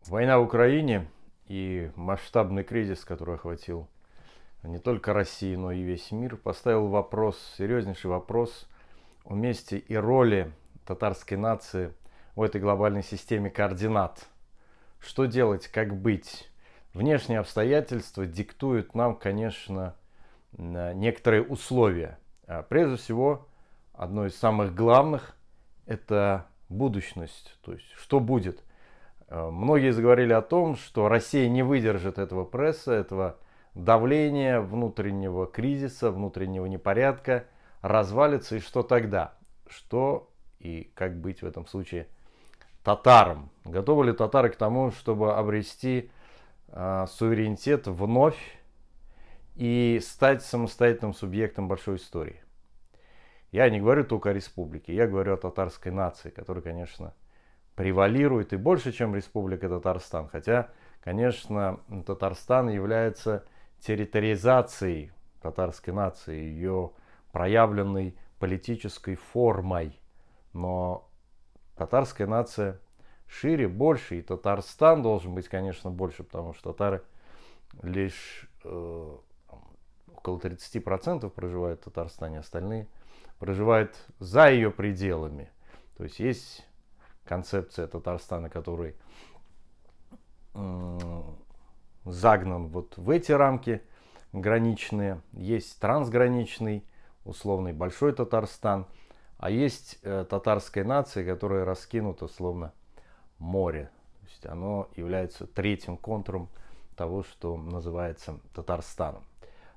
Война в Украине и масштабный кризис, который охватил не только Россию, но и весь мир, поставил вопрос, серьезнейший вопрос о месте и роли татарской нации в этой глобальной системе координат. Что делать, как быть? Внешние обстоятельства диктуют нам, конечно, некоторые условия. Прежде всего, одно из самых главных – это будущность, то есть что будет. Многие заговорили о том, что Россия не выдержит этого пресса, этого давления, внутреннего кризиса, внутреннего непорядка, развалится, и что тогда? Что и как быть в этом случае татарам? Готовы ли татары к тому, чтобы обрести суверенитет вновь и стать самостоятельным субъектом большой истории? Я не говорю только о республике, я говорю о татарской нации, которая, конечно, превалирует и больше, чем Республика Татарстан. Хотя, конечно, Татарстан является территориазацией татарской нации, ее проявленной политической формой. Но татарская нация шире, больше, и Татарстан должен быть, конечно, больше, потому что татары лишь около 30% проживают в Татарстане, остальные проживают за ее пределами. То есть есть концепция Татарстана, который загнан вот в эти рамки граничные. Есть трансграничный, условный Большой Татарстан. А есть татарская нация, которая раскинута словно море. То есть оно является третьим контуром того, что называется Татарстаном.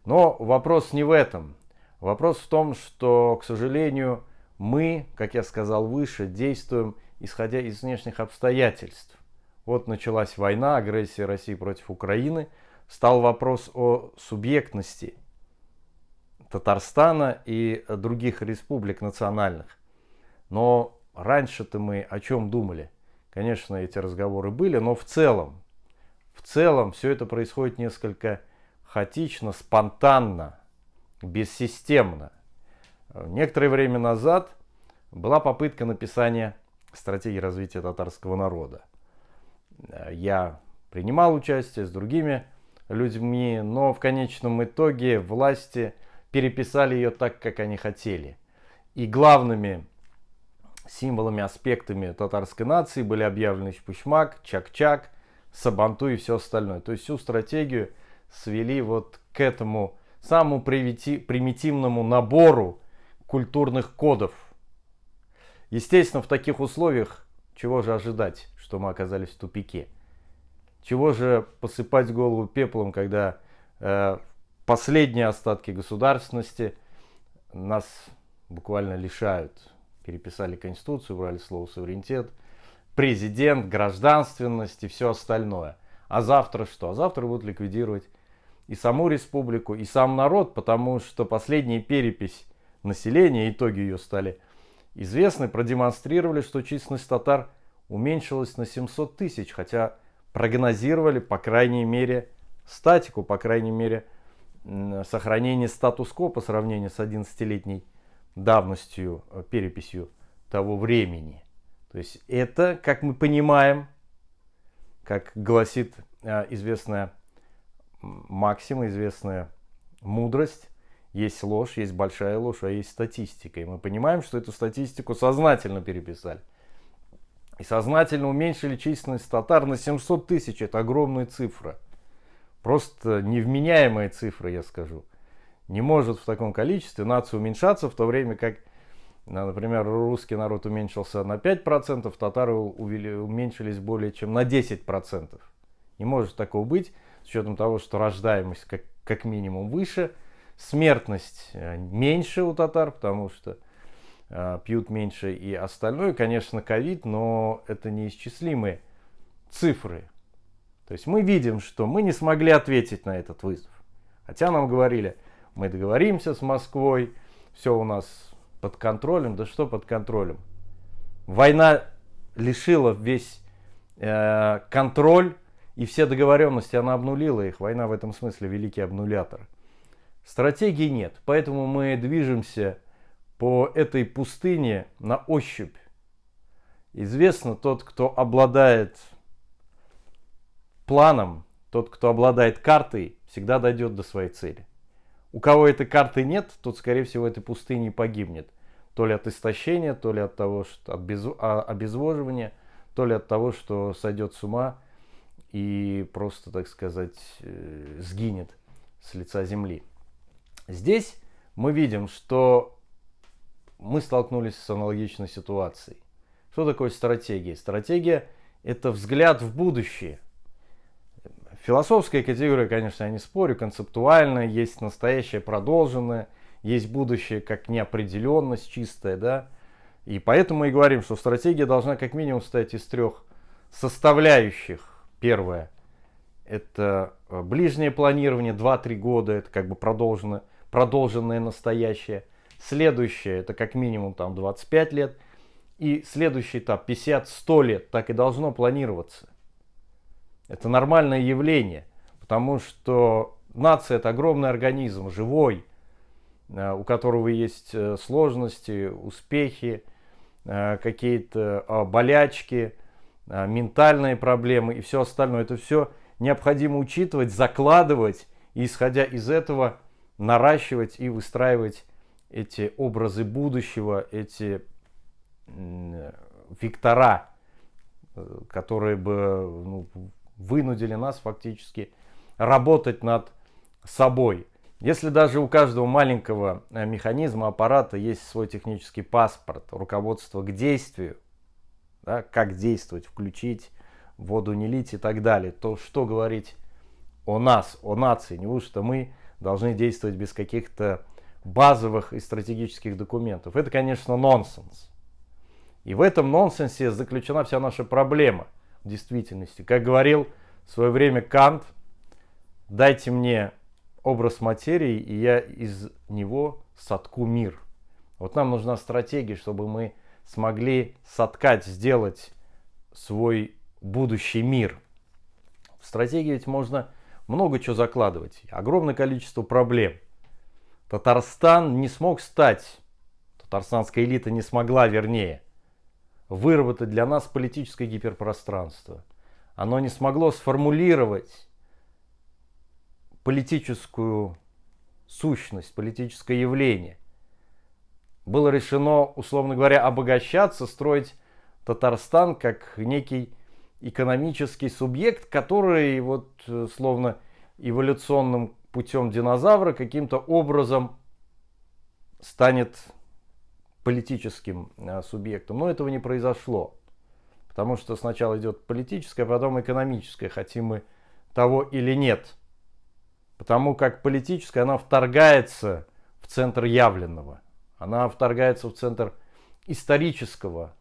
Но вопрос не в этом. Вопрос в том, что, к сожалению, мы, как я сказал выше, действуем исходя из внешних обстоятельств. Вот началась война, агрессия России против Украины. Встал вопрос о субъектности Татарстана и других республик национальных. Но раньше-то мы о чем думали? Конечно, эти разговоры были, но в целом все это происходит несколько хаотично, спонтанно, бессистемно. Некоторое время назад была попытка написания стратегии развития татарского народа. Я принимал участие с другими людьми, но в конечном итоге власти переписали ее так, как они хотели. И главными символами, аспектами татарской нации были объявлены Чпушмак, Чак-Чак, Сабантуй и все остальное. То есть всю стратегию свели вот к этому самому примитивному набору культурных кодов. Естественно, в таких условиях чего же ожидать, что мы оказались в тупике? Чего же посыпать голову пеплом, когда последние остатки государственности нас буквально лишают? Переписали Конституцию, убрали слово суверенитет, президент, гражданственность и все остальное. А завтра что? А завтра будут ликвидировать и саму республику, и сам народ, потому что последняя перепись населения, итоги ее стали известны, продемонстрировали, что численность татар уменьшилась на 700 тысяч, хотя прогнозировали, по крайней мере, статику, по крайней мере, сохранение статус-кво по сравнению с 11-летней давностью, переписью того времени. То есть это, как мы понимаем, как гласит известная максима, известная мудрость, есть ложь, есть большая ложь, а есть статистика. И мы понимаем, что эту статистику сознательно переписали. И сознательно уменьшили численность татар на 700 тысяч. Это огромная цифра. Просто невменяемая цифра, я скажу. Не может в таком количестве нация уменьшаться, в то время как, например, русский народ уменьшился на 5%, татары уменьшились более чем на 10%. Не может такого быть, с учетом того, что рождаемость как минимум выше, смертность меньше у татар, потому что пьют меньше и остальное. Конечно, ковид, но это неисчислимые цифры. То есть мы видим, что мы не смогли ответить на этот вызов. Хотя нам говорили, мы договоримся с Москвой, все у нас под контролем. Да что под контролем? Война лишила весь контроль и все договоренности, она обнулила их. Война в этом смысле великий обнулятор. Стратегии нет, поэтому мы движемся по этой пустыне на ощупь. Известно, тот, кто обладает планом, тот, кто обладает картой, всегда дойдет до своей цели. У кого этой карты нет, тот, скорее всего, в этой пустыне погибнет. То ли от истощения, то ли от того, что от обезвоживания, то ли от того, что сойдет с ума и просто, так сказать, сгинет с лица земли. Здесь мы видим, что мы столкнулись с аналогичной ситуацией. Что такое стратегия? Стратегия – это взгляд в будущее. Философская категория, конечно, я не спорю, концептуальная, есть настоящее, продолженное, есть будущее как неопределенность чистая, да. И поэтому мы и говорим, что стратегия должна как минимум состоять из 3 составляющих. Первое – это ближнее планирование, 2-3 года, это как бы продолженное настоящее. Следующее – это как минимум там 25 лет. И следующий этап, 50-100 лет, так и должно планироваться. Это нормальное явление, потому что нация – это огромный организм, живой, у которого есть сложности, успехи, какие-то болячки, ментальные проблемы и все остальное. Это все необходимо учитывать, закладывать и, исходя из этого, наращивать и выстраивать эти образы будущего, эти вектора, которые бы вынудили нас фактически работать над собой. Если даже у каждого маленького механизма, аппарата есть свой технический паспорт, руководство к действию, да, как действовать, включить, воду не лить и так далее, то что говорить о нас, о нации? Неужто мы должны действовать без каких-то базовых и стратегических документов? Это, конечно, нонсенс. И в этом нонсенсе заключена вся наша проблема в действительности. Как говорил в свое время Кант, дайте мне образ материи, и я из него сотку мир. Вот нам нужна стратегия, чтобы мы смогли соткать, сделать свой будущий мир. В стратегии ведь можно много чего закладывать. Огромное количество проблем. Татарстан не смог стать, татарстанская элита не смогла, вернее, выработать для нас политическое гиперпространство. Оно не смогло сформулировать политическую сущность, политическое явление. Было решено, условно говоря, обогащаться, строить Татарстан как некий экономический субъект, который вот словно эволюционным путем динозавра каким-то образом станет политическим субъектом. Но этого не произошло. Потому что сначала идет политическое, а потом экономическое, хотим мы того или нет. Потому как политическое, она вторгается в центр явленного. Она вторгается в центр исторического.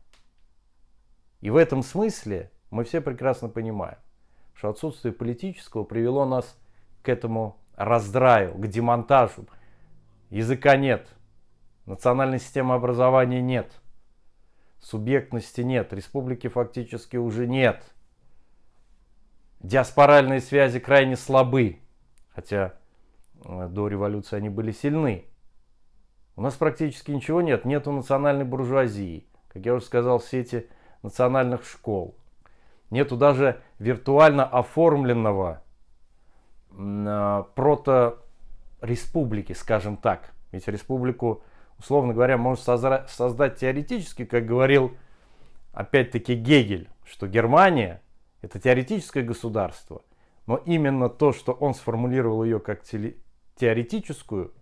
И в этом смысле мы все прекрасно понимаем, что отсутствие политического привело нас к этому раздраю, к демонтажу. Языка нет, национальной системы образования нет, субъектности нет, республики фактически уже нет. Диаспоральные связи крайне слабы, хотя до революции они были сильны. У нас практически ничего нет, нету национальной буржуазии, как я уже сказал, сети национальных школ. Нету даже виртуально оформленного прото-республики, скажем так. Ведь республику, условно говоря, можно создать теоретически, как говорил опять-таки Гегель, что Германия – это теоретическое государство, но именно то, что он сформулировал ее как теоретическую,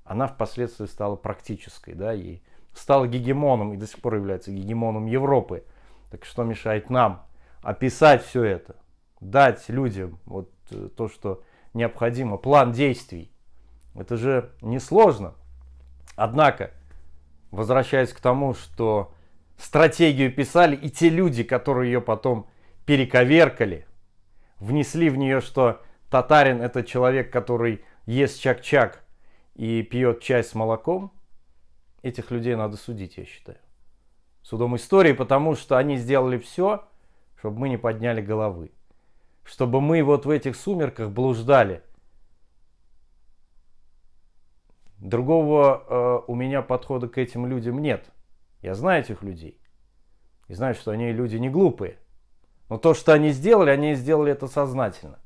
она впоследствии стала практической, да, и стала гегемоном, и до сих пор является гегемоном Европы. Так что мешает нам описать все это, дать людям вот то, что необходимо, план действий. Это же несложно. Однако, возвращаясь к тому, что стратегию писали, и те люди, которые ее потом перековеркали, внесли в нее, что татарин – это человек, который ест чак-чак и пьет чай с молоком, этих людей надо судить, я считаю. Судом истории, потому что они сделали все, чтобы мы не подняли головы. Чтобы мы вот в этих сумерках блуждали. Другого у меня подхода к этим людям нет. Я знаю этих людей. И знаю, что они люди не глупые. Но то, что они сделали это сознательно.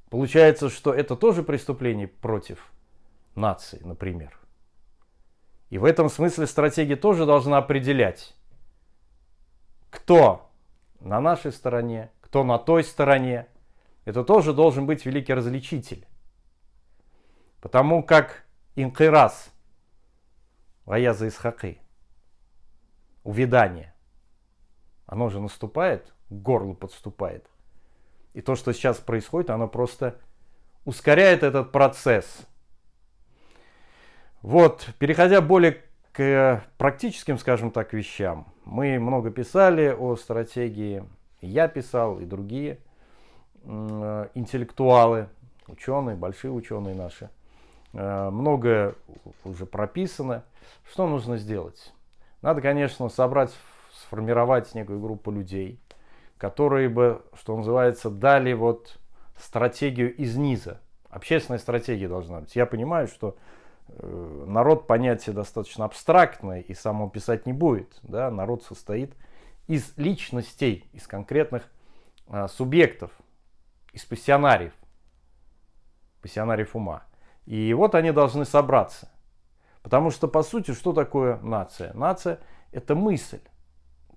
Получается, что это тоже преступление против нации, например. И в этом смысле стратегия тоже должна определять, кто на нашей стороне, кто на той стороне. Это тоже должен быть великий различитель. Потому как инкирас, ваяза исхакы, увядание, оно же наступает, к горлу подступает. И то, что сейчас происходит, оно просто ускоряет этот процесс. Вот, переходя более к практическим, скажем так, вещам. Мы много писали о стратегии, и я писал, и другие интеллектуалы, ученые, большие ученые наши. Многое уже прописано. Что нужно сделать? Надо, конечно, сформировать некую группу людей, которые бы, что называется, дали вот стратегию из низа. Общественная стратегия должна быть. Я понимаю, что народ понятие достаточно абстрактное и сам он писать не будет. Да? Народ состоит из личностей, из конкретных субъектов, из пассионариев ума. И вот они должны собраться. Потому что, по сути, что такое нация? Нация – это мысль,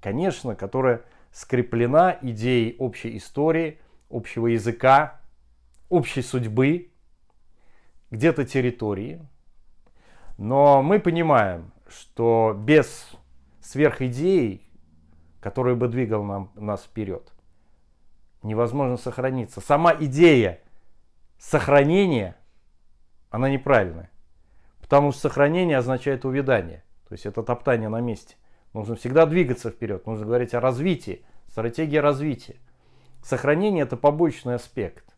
конечно, которая скреплена идеей общей истории, общего языка, общей судьбы, где-то территории. Но мы понимаем, что без сверхидеи, которая бы двигала нас вперед, невозможно сохраниться. Сама идея сохранения, она неправильная. Потому что сохранение означает увядание. То есть это топтание на месте. Нужно всегда двигаться вперед. Нужно говорить о развитии. Стратегия развития. Сохранение – это побочный аспект.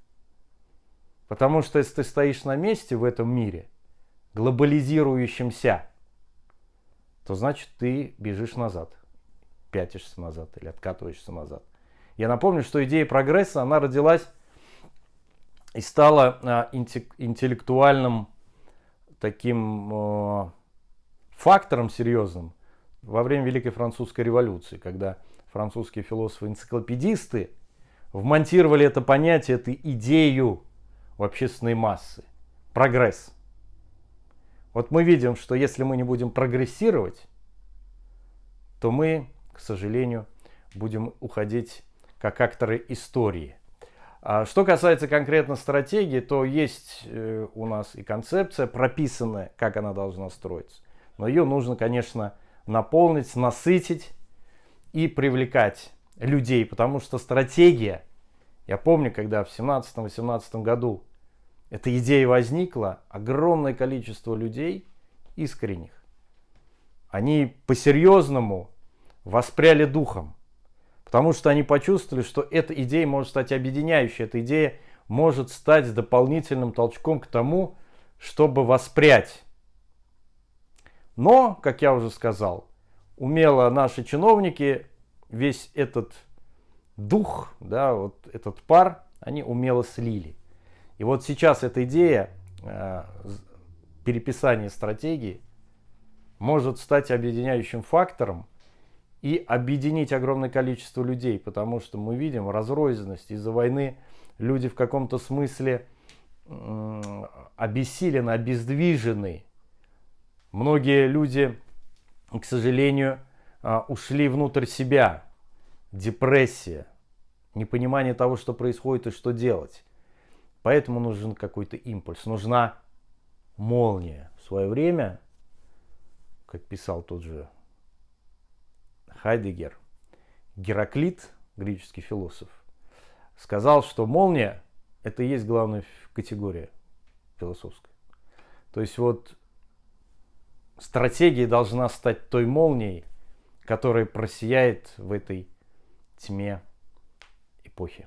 Потому что если ты стоишь на месте в этом мире, глобализирующемся, то значит ты бежишь назад. Пятишься назад или откатываешься назад. Я напомню, что идея прогресса, она родилась и стала интеллектуальным таким фактором серьезным во время Великой Французской революции, когда французские философы-энциклопедисты вмонтировали это понятие, эту идею в общественные массы. Прогресс. Вот мы видим, что если мы не будем прогрессировать, то мы, к сожалению, будем уходить как акторы истории. А что касается конкретно стратегии, то есть у нас и концепция прописанная, как она должна строиться. Но ее нужно, конечно, наполнить, насытить и привлекать людей. Потому что стратегия, я помню, когда в 17-18 году эта идея возникла, огромное количество людей искренних, они по-серьезному воспряли духом. Потому что они почувствовали, что эта идея может стать объединяющей. Эта идея может стать дополнительным толчком к тому, чтобы воспрять. Но, как я уже сказал, умело наши чиновники весь этот дух, да, вот этот пар, они умело слили. И вот сейчас эта идея переписания стратегии может стать объединяющим фактором и объединить огромное количество людей, потому что мы видим разрозненность из-за войны. Люди в каком-то смысле обессилены, обездвижены. Многие люди, к сожалению, ушли внутрь себя. Депрессия, непонимание того, что происходит и что делать. Поэтому нужен какой-то импульс, нужна молния. В свое время, как писал тот же Хайдеггер, Гераклит, греческий философ, сказал, что молния – это и есть главная категория философская. То есть вот стратегия должна стать той молнией, которая просияет в этой тьме эпохи.